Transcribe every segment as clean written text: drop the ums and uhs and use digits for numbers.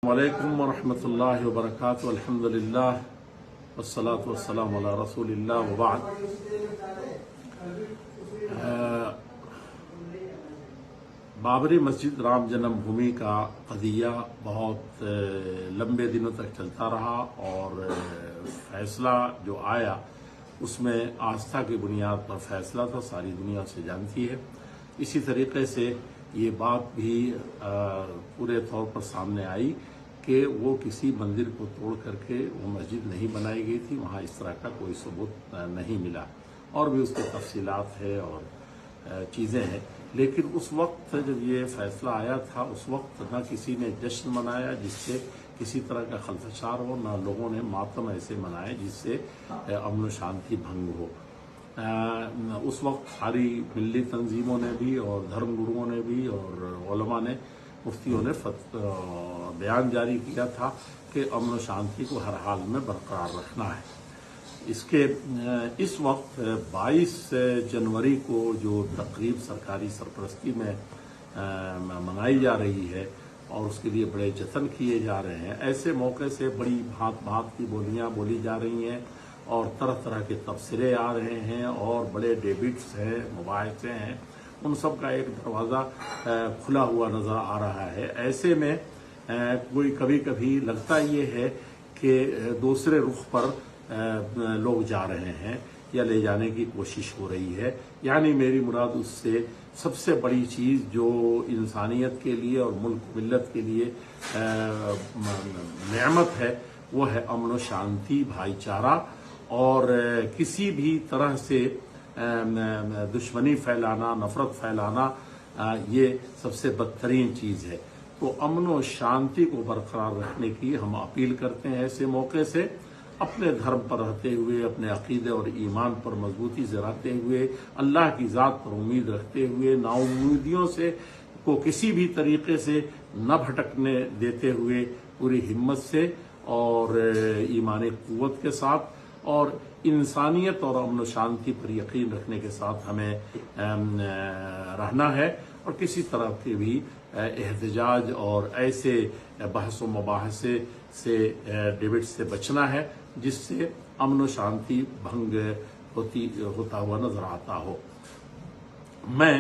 वालेकुम वरहमतुल्लाहि वबरकातुहू अल्हम्दुलिल्लाह वस्सलातु वस्सलामु अला रसूलिल्लाह व बाद। बाबरी मस्जिद राम जन्मभूमि का कदिया बहुत लंबे दिनों तक चलता रहा और फैसला जो आया उसमें आस्था की बुनियाद पर फैसला था, सारी दुनिया से जानती है। इसी तरीके से ये बात भी पूरे तौर पर सामने आई कि वो किसी मंदिर को तोड़ करके वो मस्जिद नहीं बनाई गई थी, वहाँ इस तरह का कोई सबूत नहीं मिला और भी उसके तफसीलात है और चीज़ें हैं। लेकिन उस वक्त जब ये फैसला आया था उस वक्त न किसी ने जश्न मनाया जिससे किसी तरह का खलफशार हो, न लोगों ने मातम ऐसे मनाए जिससे अमन शांति भंग हो। उस वक्त सारी मिली तंजीमों ने भी और धर्मगुरुओं ने भी और उलमा ने, मुफ्तियों ने बयान जारी किया था कि अमन शांति को हर हाल में बरकरार रखना है। इस वक्त 22 जनवरी को जो तकरीब सरकारी सरपरस्ती में मनाई जा रही है और उसके लिए बड़े जतन किए जा रहे हैं, ऐसे मौके से बड़ी भांत भांत की बोलियां बोली जा रही हैं और तरह तरह के तबसरे आ रहे हैं और बड़े डेबिट्स हैं, मुबाहिसे हैं, उन सब का एक दरवाज़ा खुला हुआ नज़र आ रहा है। ऐसे में कोई कभी कभी लगता ये है कि दूसरे रुख पर लोग जा रहे हैं या ले जाने की कोशिश हो रही है। यानी मेरी मुराद उससे सबसे बड़ी चीज़ जो इंसानियत के लिए और मुल्क मिल्लत के लिए नेमत है वो है अमन व शांति, भाईचारा और किसी भी तरह से दुश्मनी फैलाना, नफरत फैलाना, ये सबसे बदतरीन चीज़ है। तो अमन व शांति को बरकरार रखने की हम अपील करते हैं। ऐसे मौके से अपने धर्म पर रहते हुए, अपने अकीदे और ईमान पर मजबूती से रहते हुए, अल्लाह की ज़ात पर उम्मीद रखते हुए, नाउम्मीदियों से को किसी भी तरीके से न भटकने देते हुए पूरी हिम्मत से और ईमानी क़ुव्वत के साथ और इंसानियत और अमन शांति पर यकीन रखने के साथ हमें रहना है और किसी तरह के भी एहतजाज और ऐसे बहस व मुबाहसे से डिबेट से बचना है जिससे अमन व शांति भंग होता हुआ नजर आता हो। मैं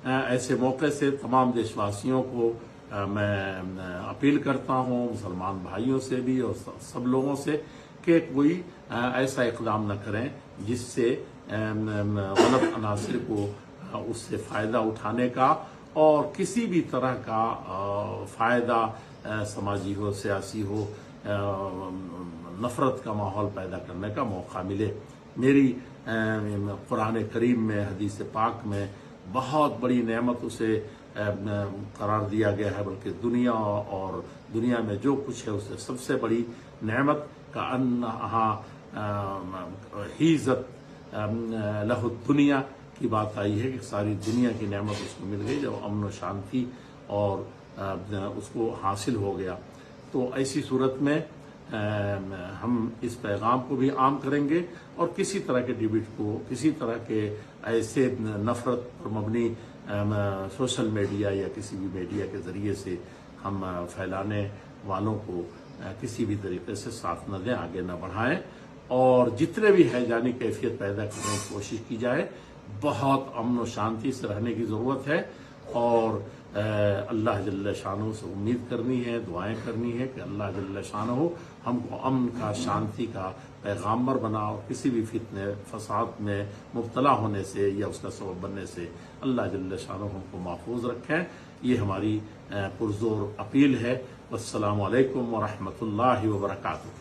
ऐसे मौके से तमाम देशवासियों को मैं अपील करता हूँ, मुसलमान भाइयों से भी और सब लोगों से, कि कोई ऐसा इक़दाम न करें जिससे गलत अनासिर को उससे फ़ायदा उठाने का और किसी भी तरह का फ़ायदा समाजी हो, सियासी हो, नफ़रत का माहौल पैदा करने का मौका मिले। मेरी कुरान करीम में, हदीस पाक में बहुत बड़ी नेमत उसे करार दिया गया है, बल्कि दुनिया और दुनिया में जो कुछ है उससे सबसे बड़ी नेमत का अन्नहा हिज़त लहु दुनिया की बात आई है कि सारी दुनिया की नेमत उसको मिल गई जब अमन व शांति और उसको हासिल हो गया। तो ऐसी सूरत में हम इस पैगाम को भी आम करेंगे और किसी तरह के डिबेट को, किसी तरह के ऐसे नफरत पर मबनी सोशल मीडिया या किसी भी मीडिया के ज़रिए से हम फैलाने वालों को किसी भी तरीके से साथ न दें, आगे न बढ़ाएं और जितने भी हैजानी कैफियत पैदा करने की कोशिश की जाए। बहुत अमन व शांति से रहने की ज़रूरत है और अल्लाह जल्ल शानो से उम्मीद करनी है, दुआएं करनी है कि अल्लाह जल्ल शानो हमको अमन का, शांति का पैगाम्बर बना और किसी भी फितने फसाद में मुब्तला होने से या उसका सबब बनने से अल्लाह जल्ल शानो हमको महफूज रखें। ये हमारी पुरज़ोर अपील है। वस्सलामु अलैकुम व रहमतुल्लाहि व बरकातुहू।